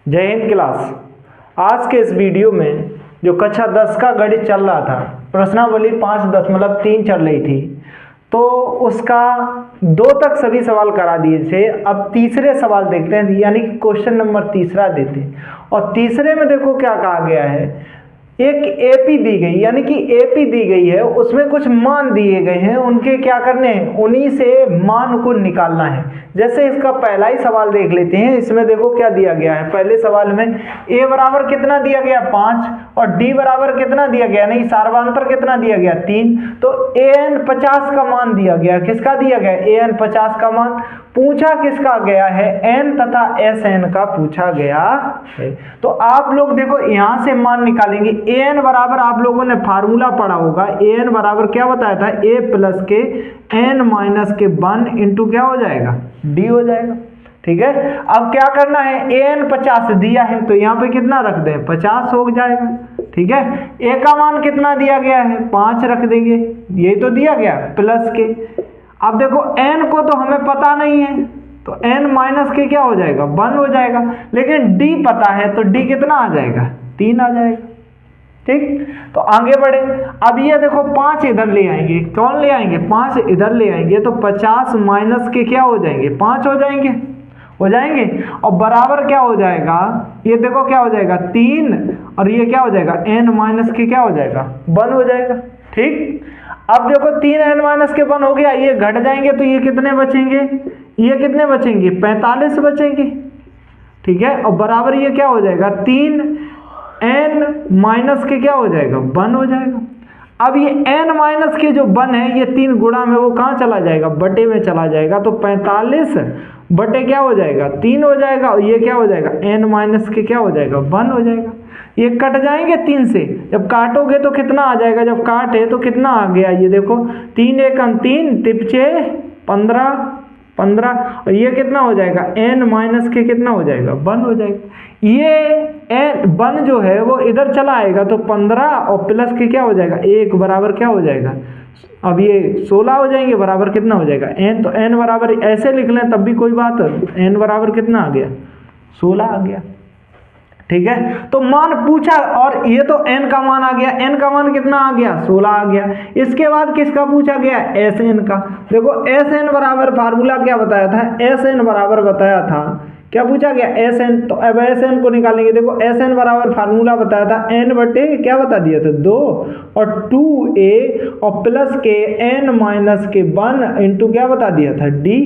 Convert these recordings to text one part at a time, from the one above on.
जय हिंद क्लास। आज के इस वीडियो में जो कक्षा 10 का गणित चल रहा था, प्रश्नावली 5.3 चल रही थी, तो उसका 2 तक सभी सवाल करा दिए थे। अब तीसरे सवाल देखते हैं, यानी कि क्वेश्चन नंबर तीसरा देते हैं। और तीसरे में देखो क्या कहा गया है, एक एपी दी गई, यानी कि एपी दी गई है, उसमें कुछ मान दिए गए हैं, उनके क्या करने हैं, उन्हीं से मान को निकालना है। जैसे इसका पहला ही सवाल देख लेते हैं। इसमें देखो क्या दिया गया है। पहले सवाल में ए बराबर कितना दिया गया 5 और डी बराबर कितना दिया गया, नहीं सार्वधातुक कितना दिया गया 3। तो an 50 का मान दिया गया। किसका दिया गया, an 50 का मान। पूछा किसका गया है, n तथा sn का पूछा गया है। तो आप लोग देखो यहां से मान निकालेंगे। an बराबर आप लोगों ने फार्मूला पढ़ा होगा, an बराबर क्या बताया था, a प्लस के n माइनस के 1 इंटू क्या हो जाएगा, d हो जाएगा। ठीक है, अब क्या करना है, an 50 दिया है तो यहाँ पे कितना रख दें, 50 हो जाएगा। ठीक है, a का मान कितना दिया गया है, 5 रख देंगे, यही तो दिया गया, प्लस के। अब देखो n को तो हमें पता नहीं है, तो n माइनस के क्या हो जाएगा, 1 हो जाएगा। लेकिन d पता है तो d कितना आ जाएगा, 3 आ जाएगा। ठीक, तो आगे बढ़े। अब ये देखो 5 इधर ले आएंगे, कौन ले आएंगे, 5 इधर ले आएंगे, तो 50 माइनस के क्या हो जाएंगे, 5 हो जाएंगे, हो जाएंगे। और बराबर क्या हो जाएगा, ये देखो क्या हो जाएगा 3, और ये क्या हो जाएगा n माइनस के क्या हो जाएगा 1 हो जाएगा। ठीक, अब देखो 3n माइनस के 1 हो गया, ये घट जाएंगे तो ये कितने बचेंगे, ये कितने बचेंगे, 45 बचेंगे। ठीक है, और बराबर ये क्या हो जाएगा 3n माइनस के क्या हो जाएगा 1 हो जाएगा। अब ये n माइनस के जो 1 है, ये 3 गुणा में वो कहाँ चला जाएगा, बटे में चला जाएगा, तो 45 बटे क्या हो जाएगा 3 हो जाएगा, और ये क्या हो जाएगा n माइनस के क्या हो जाएगा 1 हो जाएगा। ये कट जाएंगे 3 से, जब काटोगे तो कितना आ जाएगा, जब काटे तो कितना आ गया, ये देखो 3 एकम 3 तिपचे 15, और ये कितना हो जाएगा n माइनस के कितना हो जाएगा 1 हो जाएगा। ये n 1 जो है वो इधर चला आएगा, तो 15 और प्लस के क्या हो जाएगा 1 बराबर क्या हो जाएगा, अब ये 16 हो जाएंगे, बराबर कितना हो जाएगा n। तो n बराबर ऐसे लिख लें तब भी कोई बात, n बराबर कितना आ गया 16 आ गया। ठीक है, तो मान पूछा और ये तो n का मान आ गया, n का मान कितना आ गया 16 आ गया। इसके बाद किसका पूछा गया, sn का। देखो sn बराबर फार्मूला क्या बताया था, sn बराबर बताया था, क्या पूछा गया sn। तो अब sn को निकालेंगे। देखो sn बराबर फार्मूला बताया था n बटे क्या बता दिया था 2 और 2a और प्लस के n माइनस के 1 इंटू क्या बता दिया था d।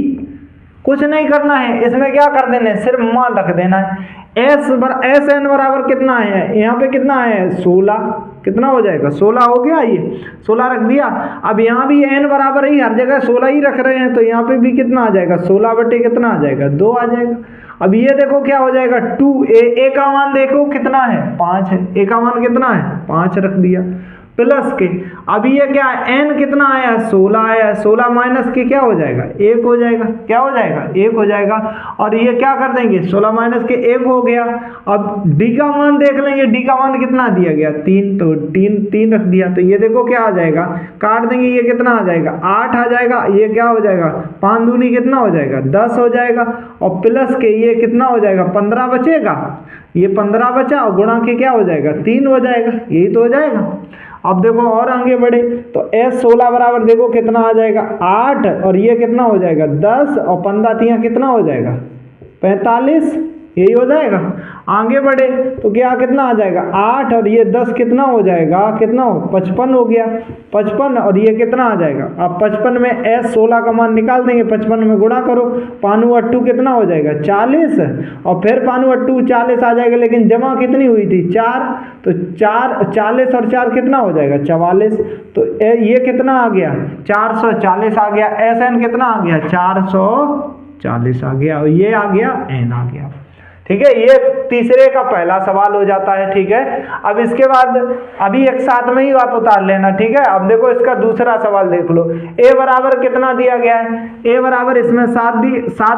कुछ नहीं करना है, इसमें क्या कर देना है, सिर्फ मान रख देना है। sn बराबर कितना है, यहाँ पे कितना है 16, कितना हो जाएगा 16 हो गया, ये 16 रख दिया। अब यहाँ भी n बराबर ही, हर जगह 16 ही रख रहे हैं, तो यहाँ पे भी कितना आ जाएगा 16 बटे कितना आ जाएगा 2 आ जाएगा। अब ये देखो क्या हो जाएगा 2a का मान देखो कितना है 5 है, a का मान कितना है 5 रख दिया, प्लस के अब ये क्या है n कितना आया 16 आया, 16 माइनस के क्या हो जाएगा 1 हो जाएगा, क्या हो जाएगा 1 हो जाएगा। और ये क्या कर देंगे 16 माइनस के 1 हो गया। अब d का मान देख लेंगे, d का मान कितना दिया गया 3, तो 3 रख दिया, तो ये देखो क्या आ जाएगा, काट देंगे, ये कितना आ जाएगा 8 आ जाएगा, ये क्या हो जाएगा 5 दूनी कितना हो जाएगा 10 हो जाएगा, और प्लस के ये कितना हो जाएगा 15 बचेगा, ये 15 बचा और गुणा के क्या हो जाएगा 3 हो जाएगा, यही तो हो जाएगा। अब देखो और आगे बढ़े, तो s16 बराबर देखो कितना आ जाएगा 8, और ये कितना हो जाएगा 10 और 15 कितना हो जाएगा 45, यही हो जाएगा। आगे बढ़े तो क्या कितना आ जाएगा 8 और ये 10 कितना हो जाएगा, कितना हो 55 हो गया, 55 और ये कितना आ जाएगा। अब 55 में s16 का मान निकाल देंगे, 55 में गुणा करो, 5 कितना हो जाएगा 40, और फिर 5 40 आ जाएगा, लेकिन जमा कितनी हुई थी 4, तो 40 और 4 कितना हो जाएगा 44, तो ये कितना आ गया 440 आ गया। sn कितना आ गया 440 आ गया, और ये आ गया n आ गया। ठीक है, ये तीसरे का पहला सवाल हो जाता है। ठीक है, अब इसके बाद अभी एक साथ में ही आप उतार लेना। ठीक है, अब देखो इसका दूसरा सवाल देख लो। a बराबर कितना दिया गया है, a बराबर इसमें 7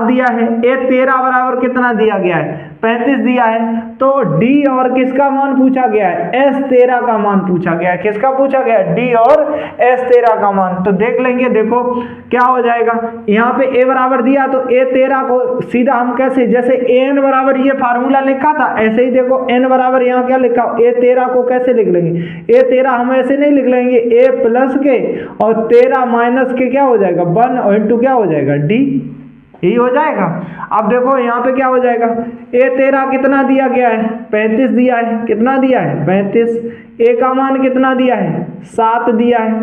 दिया है, a 13 बराबर कितना दिया गया है 35 दिया है, तो D और किसका मान पूछा गया है, S13 का मान पूछा गया है। किसका पूछा गया है, D और S13 का मान। तो देख लेंगे, देखो क्या हो जाएगा, यहाँ पे A बराबर दिया तो A13 को सीधा हम कैसे, जैसे AN बराबर ये फार्मूला लिखा था, ऐसे ही देखो N बराबर यहाँ क्या लिखा, A13 को कैसे लिख लेंगे, A13 हम ऐसे नहीं लिख लेंगे, A प्लस के और 13 माइनस के क्या हो जाएगा 1 और इंटू क्या हो जाएगा D, यही हो जाएगा। अब देखो यहाँ पे क्या हो जाएगा, A13 कितना दिया गया है, 35 दिया है, कितना दिया है 35, A का मान कितना दिया है 7 दिया है,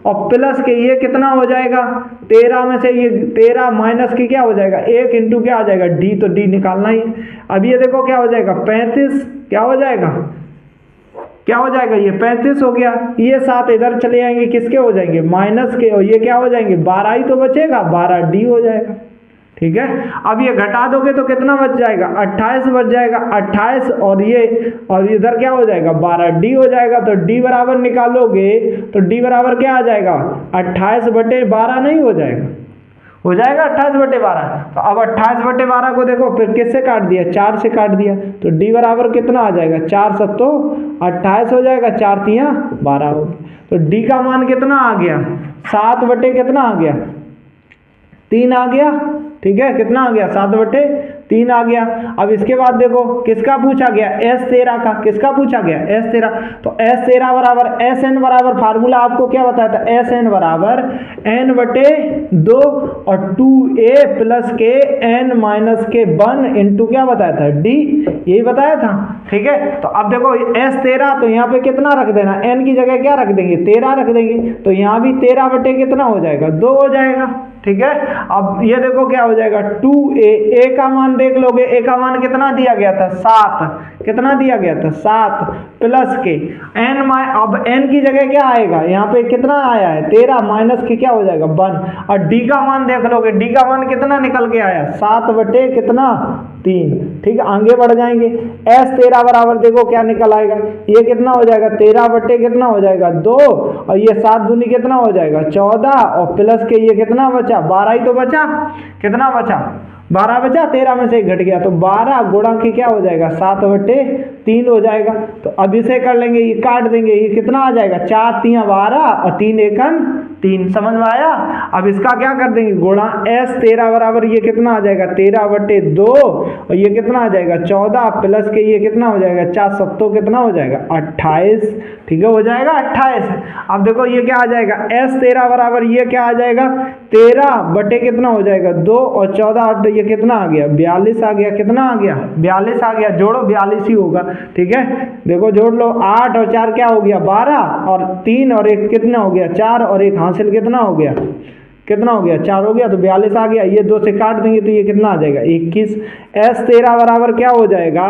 और प्लस के ये कितना हो जाएगा 13 में से ये 13 माइनस के क्या हो जाएगा 1 इंटू क्या आ जाएगा D, तो D निकालना ही। अब ये देखो क्या हो जाएगा 35, क्या हो जाएगा, क्या हो जाएगा, ये 35 हो गया, ये 7 इधर चले जाएंगे, किसके हो जाएंगे माइनस के, और ये क्या हो जाएंगे 12 ही तो बचेगा, 12 D हो जाएगा। ठीक है, अब ये घटा दोगे तो कितना बच जाएगा 28 बच जाएगा, 28 और इधर क्या हो जाएगा 12 D हो जाएगा। तो D बराबर निकालोगे तो D बराबर क्या आ जाएगा 28/12 नहीं हो जाएगा, हो जाएगा 28/12। तो अब 28/12 को देखो फिर किससे काट दिया, 4 से काट दिया, तो D बराबर कितना आ जाएगा 4 सत्तो 28 हो जाएगा, 4 तिया 12 हो गया। तो D का मान कितना आ गया 7 बटे कितना आ गया 3 आ गया। ठीक है, कितना आ गया 7/3 आ गया। अब इसके बाद देखो किसका पूछा गया S13 का, किसका पूछा गया S13, तो S13 बराबर SN बराबर फार्मूला आपको क्या बताया था, SN बराबर N/2 और 2A प्लस के N माइनस के 1 इंटू क्या बताया था D, यही बताया था। ठीक है, तो अब देखो S13 तो यहाँ पे कितना रख देना, N की जगह क्या रख देंगे 13 रख देंगे, तो यहाँ भी 13 बटे कितना हो जाएगा 2 हो जाएगा। ठीक है, अब ये देखो क्या हो जाएगा 2A, A का मान देख लोगे, A का मान कितना दिया गया था 7, कितना दिया गया था 7 प्लस के N अब N की जगह क्या आएगा, यहाँ पे कितना आया है 13 माइनस के क्या हो जाएगा 1, और D का मान देख लोगे, D का मान कितना निकल के आया 7 बटे कितना 3। ठीक है, आगे बढ़ जाएंगे, S13 बराबर देखो क्या निकल आएगा, ये कितना हो जाएगा 13 बटे कितना हो जाएगा 2, और ये 7 दूनी कितना हो जाएगा 14, और प्लस के ये कितना बचा 12 ही तो बचा, कितना बचा 12 बचा, 13 में से घट गया, तो 12 गुणा के क्या हो जाएगा 7/3 हो जाएगा। तो अब इसे कर लेंगे, ये काट देंगे, ये कितना आ जाएगा 4 तिया 12 और 3 एकन 3, समझ में आया। अब इसका क्या कर देंगे गुणा, S13 बराबर ये कितना आ जाएगा 13/2 और ये कितना आ जाएगा 14 प्लस के ये कितना हो जाएगा 4 सत्तो कितना हो जाएगा 28। ठीक है, हो जाएगा 28। अब देखो ये क्या आ जाएगा S13 बराबर ये क्या आ जाएगा 13 बटे कितना हो जाएगा 2 और 14 ये कितना आ गया 42 आ गया, कितना आ गया 42 आ गया, जोड़ो 42 ही होगा। ठीक है, देखो जोड़ लो, 8 और 4 क्या हो गया 12 और 3 और 1 कितना हो गया 4 और 1 हासिल कितना हो गया, कितना हो गया 4 हो गया, तो 42 आ गया। ये 2 से काट देंगे तो ये कितना आ जाएगा 21। S13 बराबर क्या हो जाएगा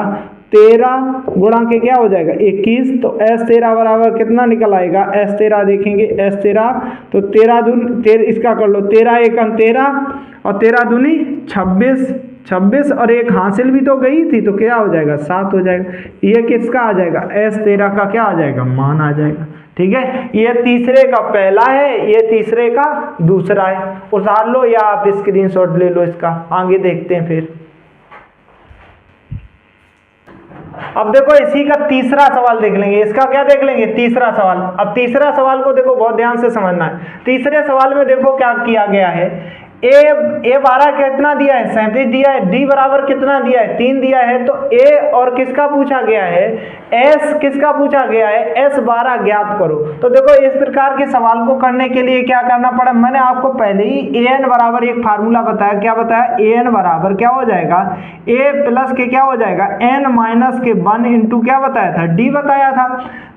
13 गुणा के क्या हो जाएगा 21, तो S13 बराबर कितना निकल आएगा, S13 देखेंगे S13 तो 13 दूनी इसका कर लो 13 एकम 13 और 13 दूनी 26 और 1 हासिल भी तो गई थी, तो क्या हो जाएगा 7 हो जाएगा। ये किसका आ जाएगा S13 का क्या आ जाएगा मान आ जाएगा। ठीक है, ये तीसरे का पहला है, ये तीसरे का दूसरा है, उतार लो या आप स्क्रीनशॉट ले लो इसका, आगे देखते हैं फिर। अब देखो इसी का तीसरा सवाल देख लेंगे, इसका क्या देख लेंगे तीसरा सवाल। अब तीसरा सवाल को देखो बहुत ध्यान से समझना है। तीसरे सवाल में देखो क्या किया गया है, ए 12 कितना दिया है 37 दिया है, डी बराबर कितना दिया है 3 दिया है, तो ए और किसका पूछा गया है एस किसका पूछा गया है एस 12 ज्ञात करो। तो देखो इस प्रकार के सवाल को करने के लिए क्या करना पड़ा, मैंने आपको पहले ही ए एन बराबर एक फार्मूला बताया, क्या बताया ए एन बराबर क्या हो जाएगा ए प्लस के क्या हो जाएगा एन माइनस के 1 इंटू क्या बताया था डी बताया था।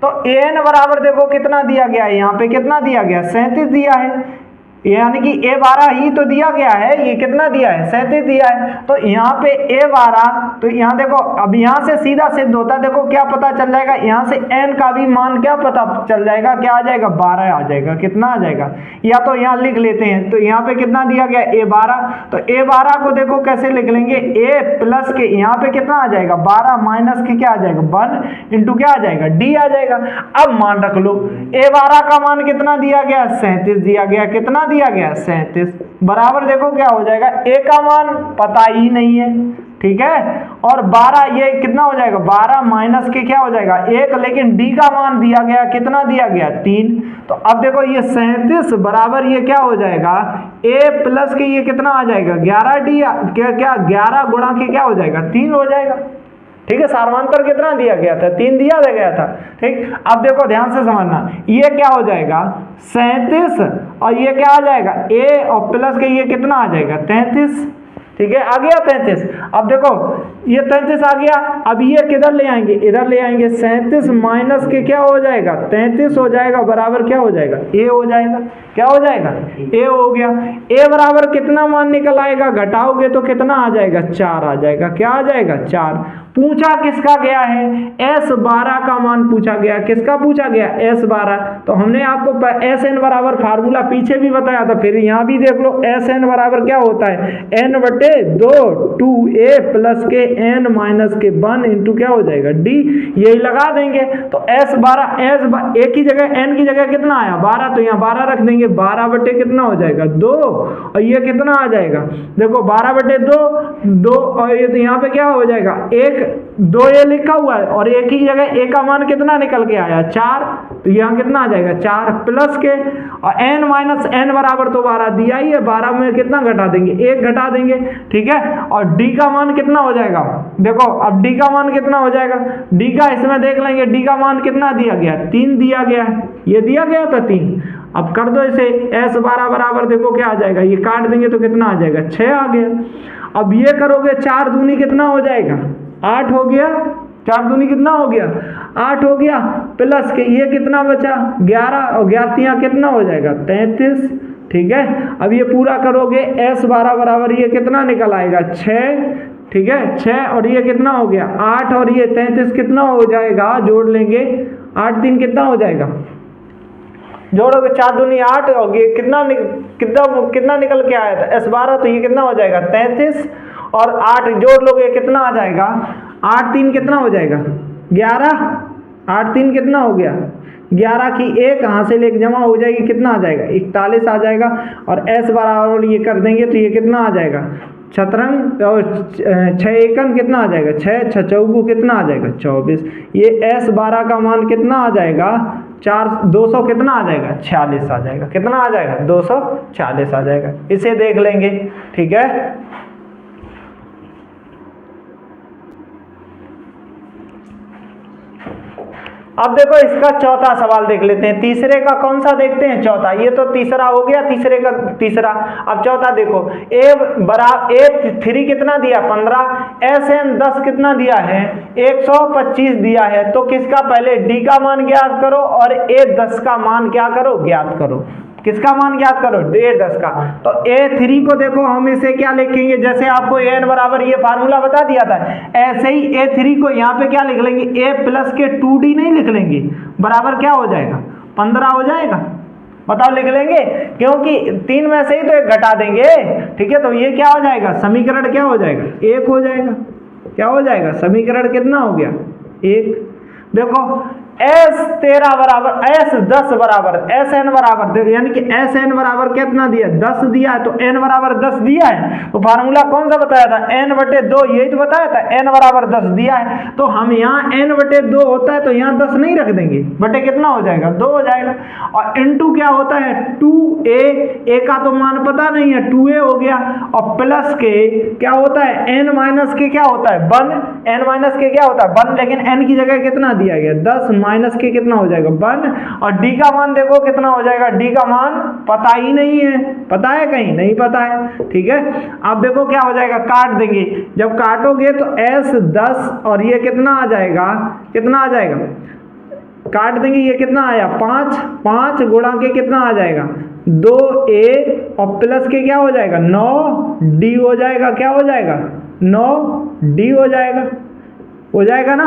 तो ए एन बराबर देखो कितना दिया गया है, यहाँ पे कितना दिया गया 37 दिया है, यानी कि ए 12 ही तो दिया गया है, ये कितना दिया है 37 दिया है। तो यहाँ पे ए 12, तो यहाँ देखो अब यहाँ से सीधा सिद्ध होता है, देखो क्या पता चल जाएगा यहाँ से एन का भी मान क्या पता चल जाएगा, क्या आ जाएगा 12 आ जाएगा, कितना आ जाएगा, या तो यहाँ लिख लेते हैं। तो यहाँ पे कितना दिया गया ए 12, तो ए 12 को देखो कैसे लिख लेंगे ए प्लस के यहाँ पे कितना आ जाएगा 12 माइनस के क्या आ जाएगा 1 इंटू क्या आ जाएगा डी आ जाएगा। अब मान रख लो ए 12 का मान कितना दिया गया 37 दिया गया, कितना दिया गया 37 बराबर देखो क्या हो जाएगा ए का मान पता ही नहीं है, ठीक है। और 12 ये कितना हो जाएगा, 12 माइनस के क्या हो जाएगा 1, लेकिन डी का मान दिया गया कितना दिया गया 3। तो अब देखो ये 37 बराबर ये क्या हो जाएगा a प्लस के ये कितना आ जाएगा 11 डी, क्या 11 गुणा के क्या हो जाएगा 3 हो जाएगा। ठीक है, सार्वंतर कितना दिया गया था 3 दिया गया था। ठीक, अब देखो ध्यान से समझना, ये क्या हो जाएगा 37 और ये क्या आ जाएगा a और प्लस के ये कितना आ जाएगा 33। ठीक है, आ गया 33। अब देखो ये 33 आ गया, अब ये किधर ले आएंगे, इधर ले आएंगे। 37 माइनस के क्या हो जाएगा 33 हो जाएगा, बराबर क्या हो जाएगा a हो जाएगा। क्या हो जाएगा a हो गया। a बराबर कितना मान निकल आएगा, घटाओगे तो कितना आ जाएगा 4 आ जाएगा। क्या आ जाएगा 4। पूछा किसका गया है, S12 का मान पूछा गया। किसका पूछा गया S12। तो हमने आपको Sn बराबर फार्मूला पीछे भी बताया था, फिर यहाँ भी देख लो। Sn बराबर क्या होता है n/2 2a प्लस के n माइनस के 1 इंटू क्या हो जाएगा d, यही लगा देंगे। तो S12 एक की जगह n की जगह कितना आया 12, तो यहाँ 12 रख देंगे। 12 कितना हो जाएगा 2 और ये कितना आ जाएगा देखो 12/2 और ये तो यहाँ पे क्या हो जाएगा 1, 2 ये लिखा हुआ है और एक ही जगह a का मान कितना निकल के आया 4, तो यहाँ कितना आ जाएगा 4 प्लस के और n माइनस n बराबर तो 12 दिया ही है, 12 में कितना घटा देंगे 1 घटा देंगे। ठीक है, और d का मान कितना हो जाएगा देखो, अब d का मान कितना हो जाएगा, d का इसमें देख लेंगे, d का मान कितना दिया गया 3 दिया गया है, ये दिया गया था 3। अब कर दो इसे, S12 बराबर देखो क्या आ जाएगा, ये काट देंगे तो कितना आ जाएगा 6 आ गया। अब ये करोगे 4 दूनी कितना हो जाएगा 8 हो गया, 4 दूनी कितना हो गया 8 हो गया, प्लस के ये कितना बचा 11 और 11 कितना हो जाएगा 33। ठीक है, अब ये पूरा करोगे S12 बराबर ये कितना निकल आएगा 6। ठीक है, 6 और ये कितना हो गया 8 और ये 33 कितना हो जाएगा, जोड़ लेंगे 8 3 कितना हो जाएगा, जोड़ोगे 4 दूनी 8 और ये कितना निकल के आया था S12, तो ये कितना हो जाएगा 33 और 8 जोड़ लोगे कितना आ जाएगा 8 3 कितना हो जाएगा 11, 8 3 कितना हो गया 11 की 1 कहाँ से लेके जमा हो जाएगी, कितना आ जाएगा 41 आ जाएगा। और S बराबर ये कर देंगे तो ये कितना आ जाएगा छतरंग, और 6 एकन कितना आ जाएगा 6 6 चौगु कितना आ जाएगा 24। ये S12 का मान कितना आ जाएगा 200 कितना आ जाएगा 46 आ जाएगा। कितना आ जाएगा 246 आ जाएगा, इसे देख लेंगे। ठीक है, अब देखो इसका चौथा सवाल देख लेते हैं। तीसरे का कौन सा देखते हैं, चौथा। ये तो तीसरा हो गया, तीसरे का तीसरा। अब चौथा देखो, A3 कितना दिया 15, Sn 10 कितना दिया है 125 दिया है। तो किसका पहले D का मान ज्ञात करो और A10 का मान क्या करो ज्ञात करो। किसका मान ज्ञात करो A10 का। तो A3 को देखो हम इसे क्या लिखेंगे, जैसे आपको n बराबर ये फार्मूला बता दिया था, ऐसे ही A3 को यहाँ पे क्या लिख लेंगे a प्लस के 2d नहीं लिख लेंगे, बराबर क्या हो जाएगा 15 हो जाएगा। बताओ लिख लेंगे, क्योंकि 3 में से ही तो एक घटा देंगे। ठीक है, तो ये क्या हो जाएगा समीकरण क्या हो जाएगा 1 हो जाएगा। क्या हो जाएगा समीकरण कितना हो गया 1। देखो S13 बराबर S10 बराबर Sn बराबर, यानी कि Sn बराबर कितना दिया 10 दिया है, तो n बराबर 10 दिया है। तो फार्मूला कौन सा बताया था n/2, यही तो बताया था n बराबर 10 दिया है। तो हम यहाँ n/2 होता है तो यहाँ 10 नहीं रख देंगे, बटे कितना हो जाएगा 2 हो जाएगा। और इंटू क्या होता है 2a का तो मान पता नहीं है 2a हो गया, और प्लस के क्या होता है n माइनस के क्या होता है 1, n माइनस के क्या होता है 1, लेकिन n की जगह कितना दिया गया 10 माइनस के कितना हो जाएगा 1। और d का मान देखो कितना हो जाएगा, d का मान पता ही नहीं है, पता है कहीं नहीं पता है। ठीक है, अब देखो क्या हो जाएगा, काट देंगे। जब काटोगे तो S10 और ये कितना आ जाएगा, कितना आ जाएगा काट देंगे, ये कितना आया 5 गुणा के कितना आ जाएगा 2a और प्लस के क्या हो जाएगा 9d हो जाएगा। क्या हो जाएगा 9d हो जाएगा ना।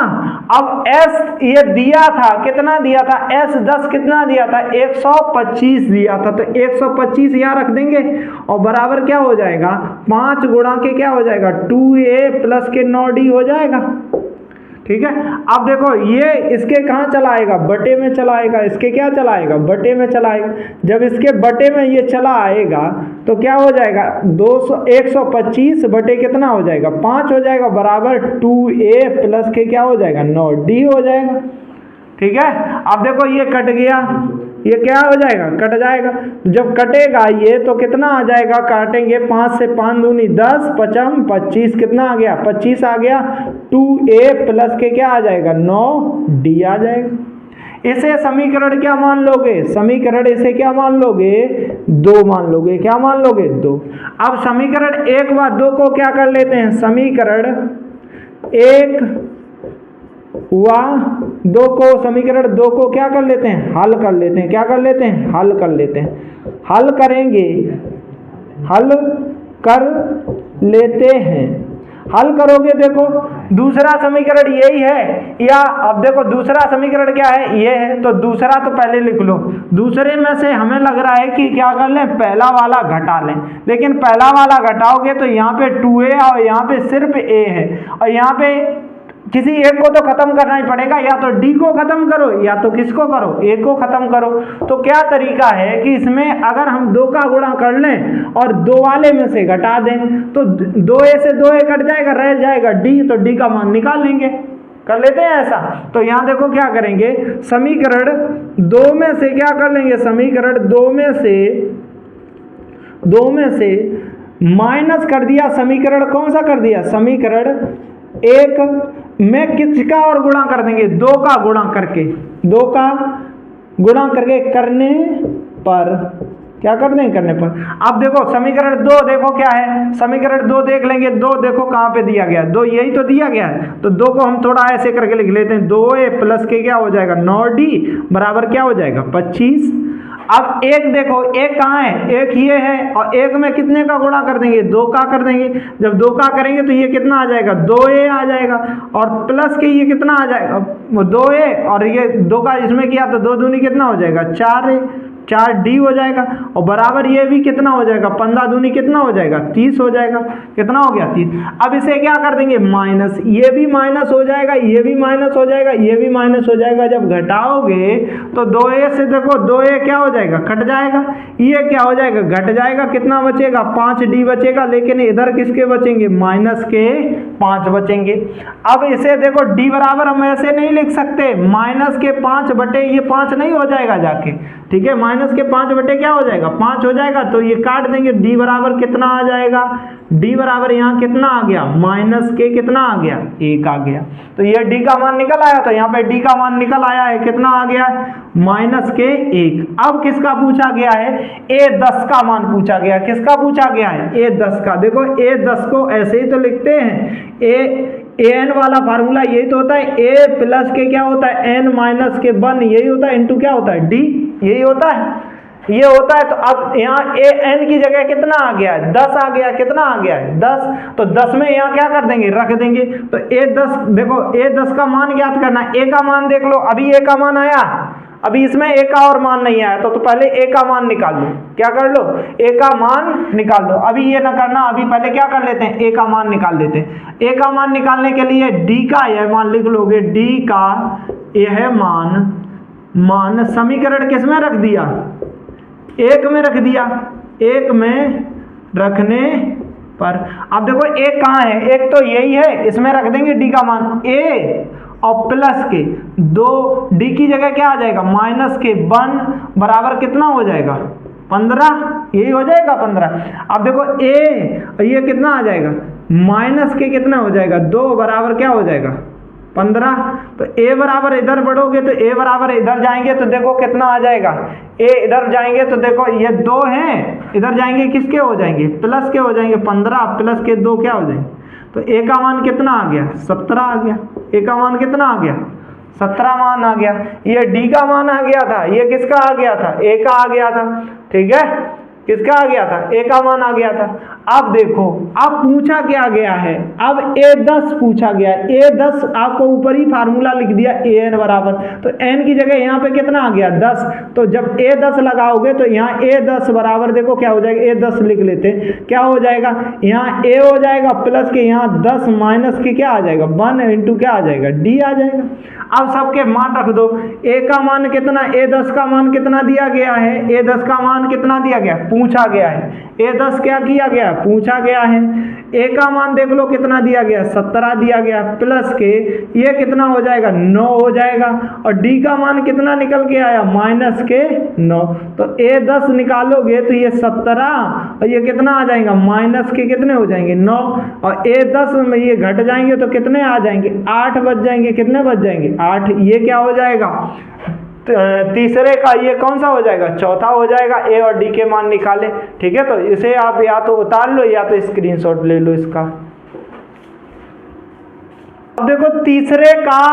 अब S ये दिया था कितना दिया था S10 कितना दिया था 125 दिया था, तो 125 यहाँ रख देंगे और बराबर क्या हो जाएगा 5 गुणा के क्या हो जाएगा 2a प्लस के 9d हो जाएगा। ठीक है। अब देखो ये इसके कहाँ चला आएगा, बटे में चला आएगा, इसके क्या चला आएगा, बटे में चला आएगा। जब इसके बटे में ये चला आएगा तो क्या हो जाएगा, 125 बटे कितना हो जाएगा, 5 हो जाएगा, बराबर 2a प्लस के क्या हो जाएगा, 9d हो जाएगा। ठीक है। अब देखो ये कट गया, ये क्या हो जाएगा, कट जाएगा। जब कटेगा ये तो कितना आ जाएगा, काटेंगे 5 से 5 दूनी 10, 5 25, कितना आ गया, 25 आ गया। 2a प्लस के क्या आ जाएगा, 9d आ जाएगा। इसे समीकरण क्या मान लोगे, समीकरण इसे क्या मान लोगे, 2 मान लोगे। क्या मान लोगे, 2। अब समीकरण 1 व 2 को क्या कर लेते हैं, समीकरण 1 व 2 को, समीकरण 2 को क्या कर लेते हैं, हल कर लेते हैं। क्या कर लेते हैं, हल कर लेते हैं। हल करेंगे, हल कर लेते हैं। हल करोगे, देखो दूसरा समीकरण यही है, या अब देखो दूसरा समीकरण क्या है, ये है, तो दूसरा तो पहले लिख लो। दूसरे में से हमें लग रहा है कि क्या कर लें, पहला वाला घटा लें, लेकिन पहला वाला घटाओगे तो यहाँ पे 2a और यहाँ पे सिर्फ a है, और यहाँ पे किसी एक को तो खत्म करना ही पड़ेगा, या तो d को खत्म करो या तो किसको करो, a को खत्म करो। तो क्या तरीका है कि इसमें अगर हम 2 का गुणा कर लें और 2 वाले में से घटा दें तो 2a से 2a कट जाएगा, रह जाएगा d, तो d का मान निकाल लेंगे। कर लेते हैं ऐसा। तो यहाँ देखो क्या करेंगे, समीकरण 2 में से क्या कर लेंगे, समीकरण 2 में से माइनस कर दिया, समीकरण कौन सा कर दिया, समीकरण 1 में किसका और गुणा कर देंगे, 2 का गुणा करके, 2 का गुणा करके करने पर क्या कर देंगे, करने पर। अब देखो समीकरण 2 देखो क्या है, समीकरण 2 देख लेंगे, 2 देखो कहाँ पे दिया गया है, 2 यही तो दिया गया है, तो 2 को हम थोड़ा ऐसे करके लिख लेते हैं, 2a प्लस के क्या हो जाएगा, 9d बराबर क्या हो जाएगा, 25। अब एक देखो, एक कहाँ है, एक ये है, और एक में कितने का गुणा कर देंगे, 2 का कर देंगे। जब 2 का करेंगे तो ये कितना आ जाएगा, 2a आ जाएगा, और प्लस के ये कितना आ जाएगा, 2a, और ये 2 का इसमें किया तो 2 दूनी कितना हो जाएगा, 4a, 4d हो जाएगा, और बराबर ये भी कितना हो जाएगा, 15 दूनी कितना हो जाएगा, 30 हो जाएगा। कितना हो गया, 30। अब इसे क्या कर देंगे, माइनस, ये भी माइनस हो जाएगा, ये भी माइनस हो जाएगा, ये भी माइनस हो जाएगा। जब घटाओगे तो 2a से देखो 2a क्या हो जाएगा, कट जाएगा, ये क्या हो जाएगा, घट जाएगा, कितना बचेगा, 5d बचेगा, लेकिन इधर किसके बचेंगे, माइनस के 5 बचेंगे। अब इसे देखो d बराबर हम ऐसे नहीं लिख सकते, माइनस के 5 बटे ये 5 नहीं हो जाएगा जाके, ठीक है, माइनस के 5 बटे क्या हो जाएगा, 5 हो जाएगा, तो ये काट देंगे, d बराबर कितना आ जाएगा, d बराबर यहाँ कितना आ गया, माइनस के कितना आ गया, 1 आ गया। तो ये d का मान निकल आया, तो यहाँ पे d का मान निकल आया है, कितना आ गया, माइनस के 1। अब किसका पूछा गया है, a10 का मान पूछा गया, किसका पूछा गया है, a10 का। देखो a10 को ऐसे ही तो लिखते हैं, an वाला फार्मूला यही तो होता है, a प्लस के क्या होता है, n माइनस के 1, यही होता है, इंटू क्या होता है, d, यही होता है, ये होता है। तो अब यहाँ an की जगह कितना आ गया है, 10 आ गया, कितना आ गया है, 10, तो 10 में यहाँ क्या कर देंगे, रख देंगे। तो a10 देखो, a10 का मान ज्ञात करना है, a का मान देख लो, अभी a का मान आया, अभी इसमें a का और मान नहीं आया, तो पहले a का मान निकाल लो, क्या कर लो, a का मान निकाल लो। अभी ये ना करना, अभी पहले क्या कर लेते हैं, a का मान निकाल देते हैं। a का मान निकालने के लिए d का यह मान लिख लोगे, d का यह मान समीकरण किस में रख दिया, 1 में रख दिया, 1 में रखने पर। अब देखो 1 कहाँ है, 1 तो यही है, इसमें रख देंगे d का मान, a और प्लस के 2, d की जगह क्या आ जाएगा, माइनस के 1 बराबर कितना हो जाएगा, 15, यही हो जाएगा 15। अब देखो a, ये कितना आ जाएगा, माइनस के कितना हो जाएगा, 2 बराबर क्या हो जाएगा, 15। तो a बराबर इधर बढ़ोगे तो a बराबर इधर जाएंगे तो देखो कितना आ जाएगा, a इधर जाएंगे तो देखो ये 2 हैं, इधर जाएंगे किसके हो जाएंगे, प्लस के हो जाएंगे, 15 प्लस के 2 क्या हो जाएंगे, तो a का मान कितना आ गया, 17 आ गया। a का मान कितना आ गया, 17 मान आ गया। ये d का मान आ गया था, ये किसका आ गया था, a का आ गया था, ठीक है, किसका आ गया था, a का मान आ गया था। अब देखो, अब पूछा क्या गया है, अब A10 पूछा गया है। A10 आपको ऊपर ही फार्मूला लिख दिया AN बराबर, तो N की जगह यहाँ पे कितना आ गया 10, तो जब A10 लगाओगे तो यहाँ A10 बराबर देखो क्या हो जाएगा, A10 लिख लेते हैं, क्या हो जाएगा यहाँ A हो जाएगा प्लस के यहाँ 10 माइनस के क्या आ जाएगा 1 इंटू क्या आ जाएगा D आ जाएगा। अब सबके मान रख दो, A का मान कितना, A10 का मान कितना दिया गया है, A10 का मान कितना दिया गया, पूछा गया है। A10 क्या किया गया, पूछा गया है। A का मान देख लो कितना दिया गया 17 दिया गया, प्लस के ये कितना हो जाएगा 9 हो जाएगा, और D का मान कितना निकल के आया माइनस के 9, तो A10 निकालोगे तो ये 17 और ये कितना आ जाएगा माइनस के कितने हो जाएंगे 9, और A10 में ये घट जाएंगे तो कितने आ जाएंगे 8 बच जाएंगे, कितने बच जाएंगे 8, ये क्या हो जाएगा तीसरे का ये कौन सा हो जाएगा, चौथा हो जाएगा। A और D के मान निकाले, ठीक है, तो इसे आप या तो उतार लो या तो स्क्रीनशॉट ले लो इसका। अब देखो तीसरे का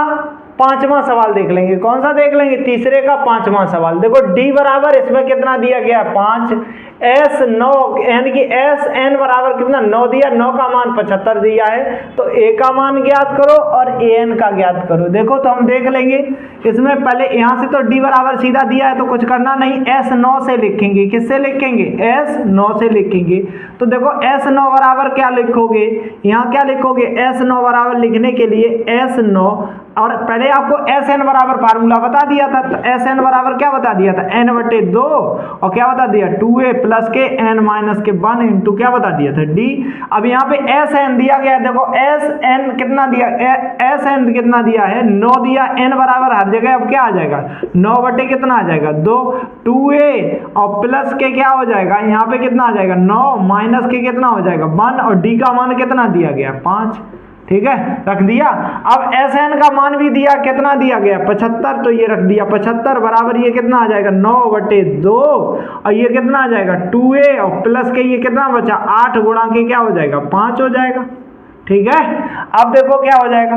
पांचवा सवाल देख लेंगे, कौन सा देख लेंगे, तीसरे का पांचवा सवाल। देखो D बराबर इसमें कितना दिया गया 5, S 9 यानी कि S N बराबर कितना 9 दिया, 9 का मान 75 दिया है, तो A का मान ज्ञात करो और AN का ज्ञात करो। देखो तो हम देख लेंगे इसमें पहले यहाँ से तो D बराबर सीधा दिया है तो कुछ करना नहीं, S 9 से लिखेंगे, किससे लिखेंगे S 9 से लिखेंगे। तो देखो S 9 बराबर क्या लिखोगे, यहाँ क्या लिखोगे S 9 बराबर लिखने के लिए S 9, और पहले आपको SN बराबर फार्मूला बता दिया था, तो SN बराबर क्या बता दिया था n/2, और क्या बता दिया 2a प्लस के n माइनस के 1 इंटू क्या बता दिया था D। अब यहाँ पे SN दिया गया, देखो SN कितना दिया, SN कितना दिया है 9 दिया, n बराबर हर जगह अब क्या आ जाएगा 9 कितना आ जाएगा 2, 2a और प्लस के क्या हो जाएगा यहाँ पे कितना आ जाएगा 9 माइनस के कितना हो जाएगा 1, और D का मान कितना दिया गया 5, ठीक है रख दिया। अब SN का मान भी दिया, कितना दिया गया 75, तो ये रख दिया 75 बराबर ये कितना आ जाएगा 9/2, और ये कितना आ जाएगा 2a और प्लस के ये कितना बचा 8 गुणा के क्या हो जाएगा 5 हो जाएगा, ठीक है। अब देखो क्या हो जाएगा,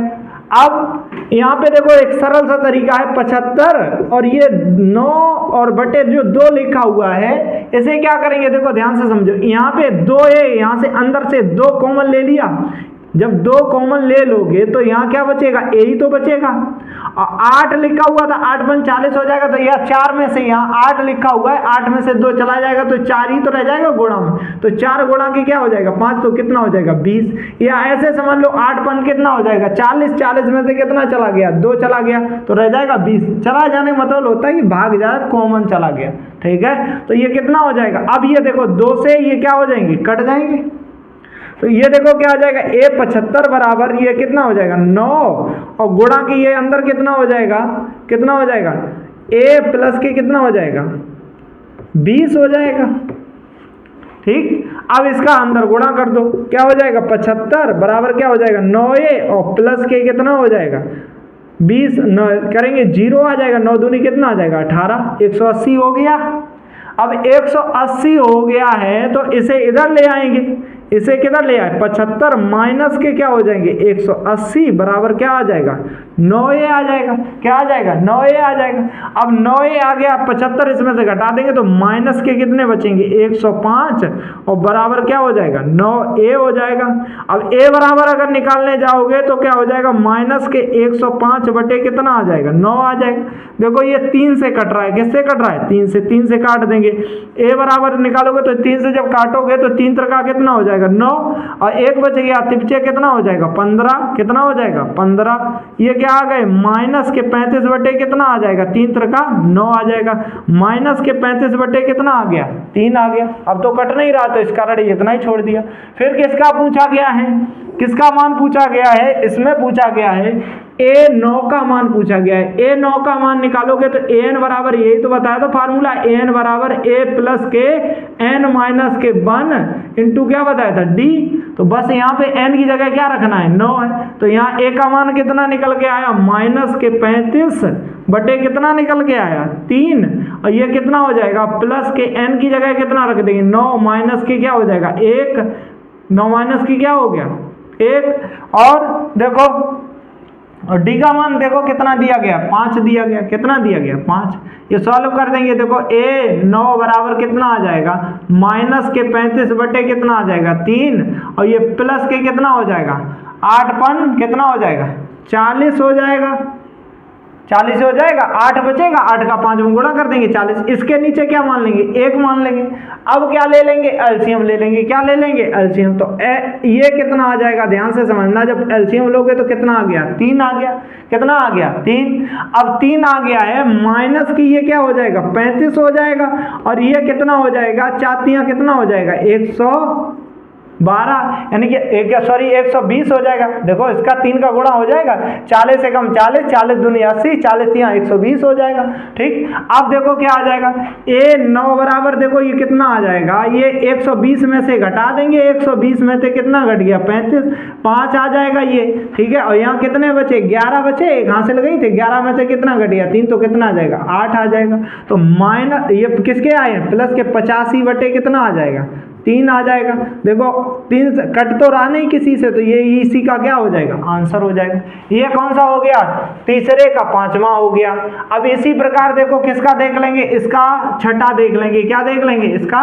अब यहाँ पे देखो एक सरल सा तरीका है 75 और ये 9 और बटे जो 2 लिखा हुआ है, इसे क्या करेंगे देखो ध्यान से समझो, यहाँ पे 2 है, यहाँ से अंदर से 2 कॉमन ले लिया, जब 2 कॉमन ले लोगे तो यहाँ क्या बचेगा a ही तो बचेगा, और 8 लिखा हुआ था 8 × 40 हो जाएगा, तो यह 4 में से यहाँ 8 लिखा हुआ है, 8 में से 2 चला जाएगा तो 4 ही तो रह जाएगा गुणा में, तो 4 गुणा के क्या हो जाएगा 5, तो कितना हो जाएगा 20, या ऐसे समझ लो 8 × कितना हो जाएगा 40, 40 में से कितना चला गया 2 चला गया तो रह जाएगा 20, चला जाने का मतलब होता है कि भाग जाए कॉमन चला गया, ठीक है। तो ये कितना हो जाएगा, अब ये देखो 2 से ये क्या हो जाएंगे कट जाएंगे, तो ये देखो क्या हो जाएगा A 75 बराबर ये कितना हो जाएगा 9, और गुणा के ये अंदर कितना हो जाएगा A प्लस के कितना हो जाएगा 20 हो जाएगा, ठीक। अब इसका अंदर गुणा कर दो, क्या हो जाएगा 75 बराबर क्या हो जाएगा 9a और प्लस के कितना हो जाएगा 20, 9 करेंगे 0 आ जाएगा, 9 दूनी कितना आ जाएगा 18, 180 हो गया। अब 180 हो गया है तो इसे इधर ले आएंगे, इसे किधर ले आए 75 माइनस के क्या हो जाएंगे 180 बराबर क्या आ जाएगा 9a आ जाएगा, क्या आ जाएगा 9a आ जाएगा। अब 9a आ गया, 75 इसमें से घटा देंगे तो माइनस के कितने बचेंगे 105 और बराबर क्या हो जाएगा 9a हो जाएगा। अब a बराबर अगर निकालने जाओगे तो क्या हो जाएगा माइनस के 105 बटे कितना आ जाएगा 9 आ जाएगा। देखो ये 3 से कट रहा है, किससे कट रहा है 3 से काट देंगे। a बराबर निकालोगे तो 3 से जब काटोगे तो 3 त्रिका कितना हो जाएगा 9 और 1 बच गया, तिपचे कितना हो जाएगा 15, कितना हो जाएगा 15, ये क्या आ गए माइनस के 35 बटे कितना आ जाएगा 3 त्रिका 9 आ जाएगा, माइनस के 35 बटे कितना आ गया 3 आ गया। अब तो कट नहीं रहा तो इस कारण इतना ही छोड़ दिया। फिर किसका पूछा गया है, किसका मान पूछा गया है, इसमें पूछा गया है a9 का मान पूछा गया है। a9 का मान निकालोगे तो an बराबर यही तो बताया था फार्मूला, an बराबर a प्लस के n माइनस के 1 इंटू क्या बताया था d। तो बस यहाँ पे n की जगह क्या रखना है 9 है, तो यहाँ a का मान कितना निकल के आया माइनस के 35 बटे कितना निकल के आया 3, और ये कितना हो जाएगा प्लस के n की जगह कितना रख देंगे 9 माइनस के क्या हो जाएगा 1, 9 माइनस की क्या हो गया 1, और देखो और डी का मान देखो कितना दिया गया, 5 दिया गया। कितना दिया गया, 5। ये सॉल्व कर देंगे, देखो ए 9 बराबर कितना आ जाएगा, माइनस के 35 बटे कितना आ जाएगा, 3, और ये प्लस के कितना हो जाएगा, 8 पन कितना हो जाएगा, 40 हो जाएगा। 40 हो जाएगा, 8 बचेगा, 8 का 5 में गुणा कर देंगे 40। इसके नीचे क्या मान लेंगे, 1 मान लेंगे। अब क्या ले लेंगे, एलसीएम ले लेंगे। क्या ले लेंगे, एलसीएम। तो ये कितना आ जाएगा, ध्यान से समझना, जब एलसीएम लोगे तो कितना आ गया, 3 आ गया। कितना आ गया, 3। अब 3 आ गया है, माइनस की ये क्या हो जाएगा, 35 हो जाएगा, और ये कितना हो जाएगा, 4 कितना हो जाएगा, 112, यानी कि 120 हो जाएगा। देखो इसका 3 का गुणा हो जाएगा, 40 से कम 40, 40 दूनी 80, 40 यहाँ 120 हो जाएगा। ठीक, अब देखो क्या आ जाएगा, ए 9 बराबर देखो ये कितना आ जाएगा, ये 120 में से घटा देंगे, 120 में से कितना घट गया, 35, 5 आ जाएगा ये। ठीक है, और यहाँ कितने बचे, 11 बचे, एक हासिल गई थी, 11 में से कितना घट गया, 3, तो कितना आ जाएगा, 8 आ जाएगा। तो माइनस ये किसके आए हैं, प्लस के 85 बटे कितना आ जाएगा, 3 आ जाएगा। देखो 3 कट तो रहा नहीं किसी से, तो ये इसी का क्या हो जाएगा, आंसर हो जाएगा। ये कौन सा हो गया, तीसरे का 5वां हो गया। अब इसी प्रकार देखो किसका देख लेंगे, इसका छठा देख लेंगे। क्या देख लेंगे, इसका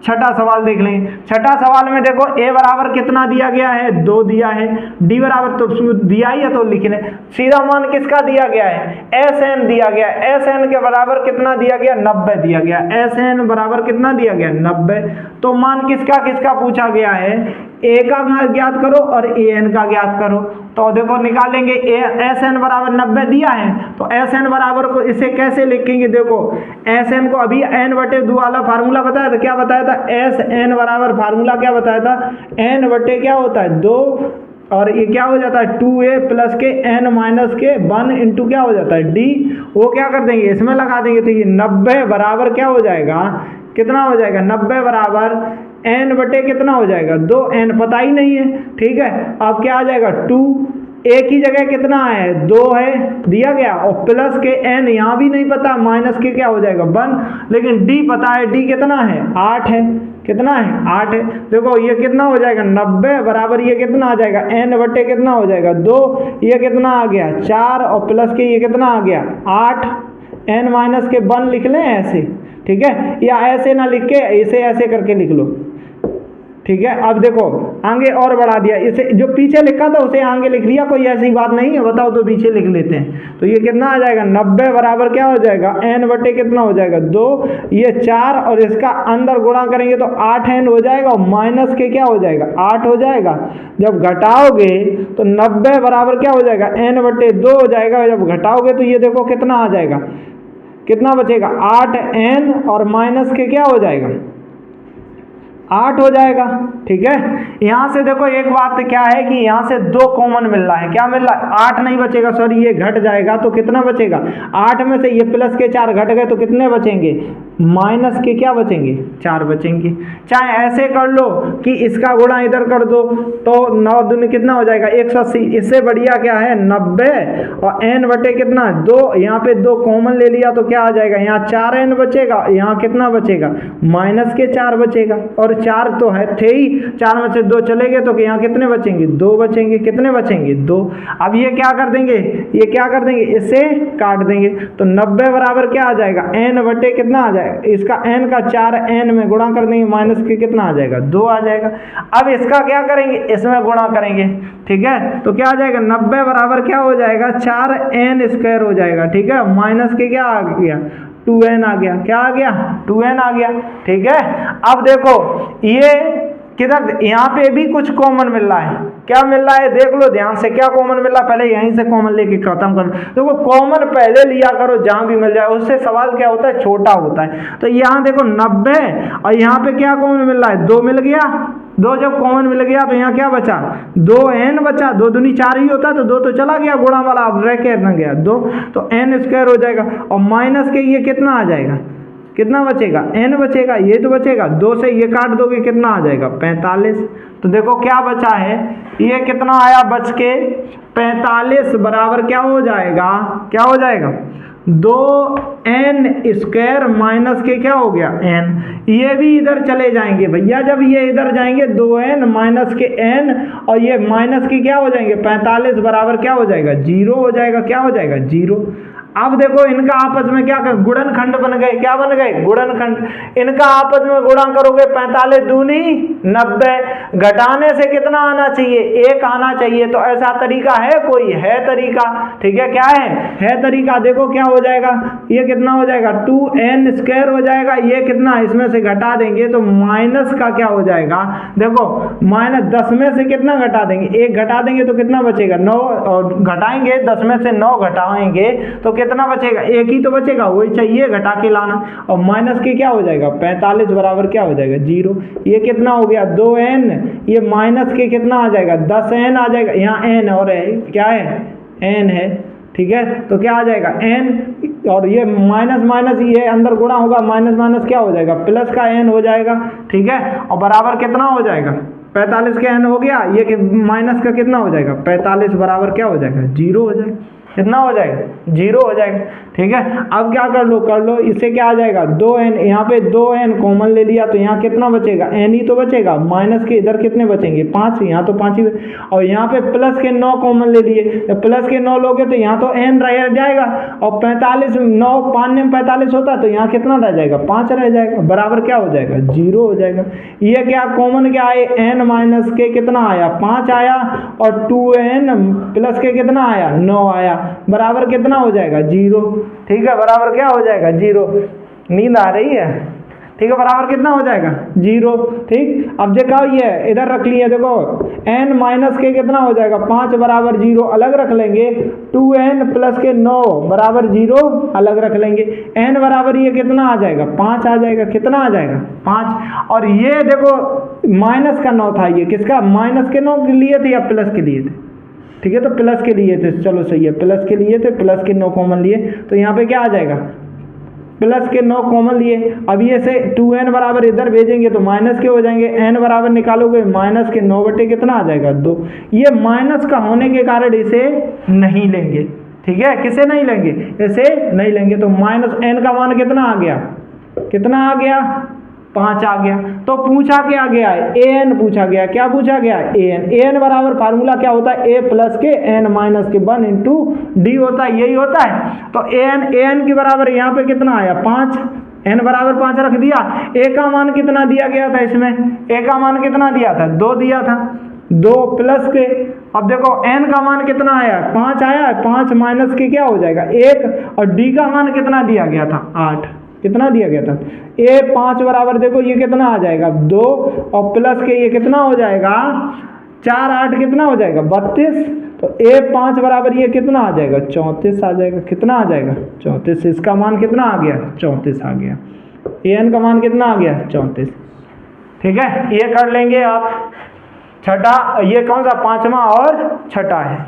छठा सवाल देख लेंगे। छठा सवाल में देखो ए बराबर कितना दिया गया है, 2 दिया है। डी बराबर तो दिया ही है तो लिख लें। सीधा मान किसका दिया गया है, एस एन दिया गया। एस एन के बराबर कितना दिया गया, 90 दिया गया। एस एन बराबर कितना दिया गया, 90। तो मान किसका किसका पूछा गया है, ए का ज्ञात करो और ए एन का ज्ञात करो। तो देखो निकालेंगे, एस एन बराबर 90 दिया है, तो एस एन बराबर को इसे कैसे लिखेंगे, देखो एस एन को अभी एन बटे 2 वाला फार्मूला बताया था। क्या बताया था, एस एन बराबर फार्मूला क्या बताया था, एन बटे क्या होता है 2, और ये क्या हो जाता है 2a प्लस के n माइनस के 1 इंटू क्या हो जाता है d। वो क्या कर देंगे, इसमें लगा देंगे, तो ये 90 बराबर क्या हो जाएगा, कितना हो जाएगा, 90 बराबर n बटे कितना हो जाएगा 2, n पता ही नहीं है। ठीक है, अब क्या आ जाएगा 2, एक ही जगह कितना है 2 है दिया गया, और प्लस के n यहाँ भी नहीं पता, माइनस के क्या हो जाएगा 1, लेकिन d पता है, d कितना है 8 है। कितना है 8 है। देखो ये कितना हो जाएगा 90 बराबर ये कितना आ जाएगा n बटे कितना हो जाएगा 2, ये कितना आ गया 4, और प्लस के ये कितना आ गया 8, n माइनस के 1 लिख लें ऐसे। ठीक है, या ऐसे ना लिख के इसे ऐसे करके लिख लो। ठीक है, अब देखो आगे और बढ़ा दिया, इसे जो पीछे लिखा था उसे आगे लिख लिया, कोई ऐसी बात नहीं है, बताओ तो पीछे लिख लेते हैं। तो ये कितना आ जाएगा 90 बराबर क्या हो जाएगा n बटे कितना हो जाएगा 2, ये 4, और इसका अंदर गुणा करेंगे तो 8n हो जाएगा, और माइनस के क्या हो जाएगा 8 हो जाएगा। जब घटाओगे तो 90 बराबर क्या हो जाएगा n बटे 2 हो जाएगा। जब घटाओगे तो ये देखो कितना आ जाएगा, कितना बचेगा 8n, और माइनस के क्या हो जाएगा 8 हो जाएगा। ठीक है, यहाँ से देखो एक बात क्या है कि यहाँ से 2 कॉमन मिल रहा है। क्या मिल रहा है, 8 नहीं बचेगा, सॉरी ये घट जाएगा, तो कितना बचेगा 8 में से ये प्लस के 4 घट गए, तो कितने बचेंगे, माइनस के क्या बचेंगे 4 बचेंगे। चाहे ऐसे कर लो कि इसका गुणा इधर कर दो, तो 9 दूनी कितना हो जाएगा 180। इससे बढ़िया क्या है 90, और n बटे कितना 2, यहाँ पे 2 कॉमन ले लिया तो क्या आ जाएगा, यहाँ 4n बचेगा, यहाँ कितना बचेगा माइनस के 4 बचेगा, और 4 तो है थे ही, 4 में से 2 चले गए तो यहाँ कितने बचेंगे 2 बचेंगे। कितने बचेंगे 2। अब ये क्या कर देंगे, ये क्या कर देंगे, इसे काट देंगे, तो 90 बराबर क्या आ जाएगा n बटे कितना आ जाएगा, इसका n का 4n में गुणा कर देंगे, माइनस के कितना आ जाएगा 2 आ जाएगा। अब इसका क्या करेंगे, इसमें गुणा करेंगे। ठीक है, तो क्या आ जाएगा 90 बराबर क्या हो जाएगा 4n स्क्वायर हो जाएगा। ठीक है, माइनस के क्या आ गया 2n आ गया। क्या आ गया 2n आ गया। ठीक है, अब देखो ये किधर, यहाँ पे भी कुछ कॉमन मिल रहा है। क्या मिल रहा है देख लो ध्यान से, क्या कॉमन मिल रहा है, पहले यहीं से कॉमन लेके खत्म करो। देखो कॉमन पहले लिया करो, जहां भी मिल जाए, उससे सवाल क्या होता है छोटा होता है। तो यहाँ देखो 90, और यहाँ पे क्या कॉमन मिल रहा है 2 मिल गया, 2 जब कॉमन मिल गया तो यहाँ क्या बचा 2n बचा, 2 दूनी 4 ही होता, तो 2 तो चला गया गुणा वाला, अब रह के न गया 2, तो n स्क्वायर हो जाएगा, और माइनस के ये कितना आ जाएगा, कितना बचेगा n बचेगा, ये तो बचेगा, 2 से ये काट दोगे कितना आ जाएगा 45। तो देखो क्या बचा है, ये कितना आया बच के 45 बराबर क्या हो जाएगा, क्या हो जाएगा 2n² माइनस के क्या हो गया n, ये भी इधर चले जाएंगे भैया, जब ये इधर जाएंगे 2n माइनस के n और ये माइनस के क्या हो जाएंगे 45 बराबर क्या हो जाएगा 0 हो जाएगा, क्या हो जाएगा 0। अब देखो इनका आपस में क्या कर गुणनखंड बन गए, क्या बन गए गुणनखंड। इनका आपस में गुणा करोगे 45 दूनी 90, घटाने से कितना आना चाहिए 1 आना चाहिए। तो ऐसा तरीका है कोई, है तरीका, ठीक है क्या है तरीका। देखो क्या हो जाएगा, ये कितना हो जाएगा 2n² हो जाएगा, ये कितना इसमें से घटा देंगे तो माइनस का क्या हो जाएगा, देखो -10 में से कितना घटा देंगे 1 घटा देंगे तो कितना बचेगा 9, और घटाएंगे 10 में से 9 घटाएंगे तो कितना बचेगा 1 ही तो बचेगा, वही चाहिए घटा के लाना। और माइनस के क्या हो जाएगा 45 बराबर क्या हो जाएगा 0। ये कितना हो गया 2n, ये माइनस के कितना आ जाएगा 10n आ जाएगा, यहाँ n और है क्या है n है, ठीक है। तो क्या आ जाएगा n और ये माइनस माइनस ये अंदर गुणा होगा, माइनस माइनस क्या हो जाएगा प्लस का n हो जाएगा, ठीक है। और बराबर कितना हो जाएगा 45 का n हो गया, ये माइनस का कितना हो जाएगा 45 बराबर क्या हो जाएगा 0 हो जाएगा, कितना हो जाएगा 0 हो जाएगा, ठीक है। अब क्या कर लो इससे क्या आ जाएगा 2n, यहाँ पे 2n कॉमन ले लिया तो यहाँ कितना बचेगा n ही तो बचेगा, माइनस के इधर कितने बचेंगे 5, यहाँ तो 5 ही, और यहाँ पे प्लस के 9 कॉमन ले लिए, तो प्लस के 9 लोगे तो यहाँ तो n रह जाएगा, और 45 9 5 में 45 होता तो यहाँ कितना रह जाएगा 5 रह जाएगा, बराबर क्या हो जाएगा 0 हो जाएगा। ये क्या कॉमन क्या आए n माइनस के कितना आया 5 आया, और 2n प्लस के कितना आया 9 आया, बराबर कितना हो जाएगा 0, ठीक है। बराबर क्या हो जाएगा 0, नींद आ रही है, ठीक है। बराबर कितना हो जाएगा 0, ठीक। अब देखो ये इधर रख लिए, देखो n माइनस के कितना हो जाएगा 5 बराबर 0 अलग रख लेंगे, 2n प्लस के 9 बराबर 0 अलग रख लेंगे, n बराबर ये कितना आ जाएगा 5 आ जाएगा, कितना आ जाएगा 5। और ये देखो माइनस का 9 था, ये किसका माइनस के 9 के लिए थे या प्लस के लिए थे, ठीक है। तो प्लस के लिए थे, चलो सही है, प्लस के लिए थे, प्लस के 9 कॉमन लिए तो यहाँ पे क्या आ जाएगा प्लस के 9 कॉमन लिए। अब ये से 2n बराबर इधर भेजेंगे तो माइनस के हो जाएंगे, n बराबर निकालोगे माइनस के 9 बटे कितना आ जाएगा 2। ये माइनस का होने के कारण इसे नहीं लेंगे, ठीक है। किसे नहीं लेंगे, इसे नहीं लेंगे। तो माइनस n का मान कितना आ गया, कितना आ गया 5 आ गया। तो पूछा क्या गया है an पूछा गया, क्या पूछा गया an बराबर फार्मूला क्या होता है a प्लस के n माइनस के 1 इंटू डी होता है, यही होता है। तो an के बराबर यहाँ पे कितना आया 5, n बराबर 5 रख दिया। a का मान कितना दिया गया था, इसमें a का मान कितना दिया था 2 दिया था, 2 प्लस के, अब देखो n का मान कितना आया 5 आया है, 5 माइनस के क्या हो जाएगा 1, और d का मान कितना दिया गया था 8, कितना दिया गया था a 5 बराबर देखो ये कितना आ जाएगा 2, और प्लस के ये कितना हो जाएगा 4 8 कितना हो जाएगा 32। तो a 5 बराबर ये कितना आ जाएगा 34 आ जाएगा, कितना आ जाएगा 34। इसका मान कितना आ गया 34 आ गया, an का मान कितना आ गया 34, ठीक है। ये कर लेंगे आप। छठा, ये कौन सा 5वां और छठा है।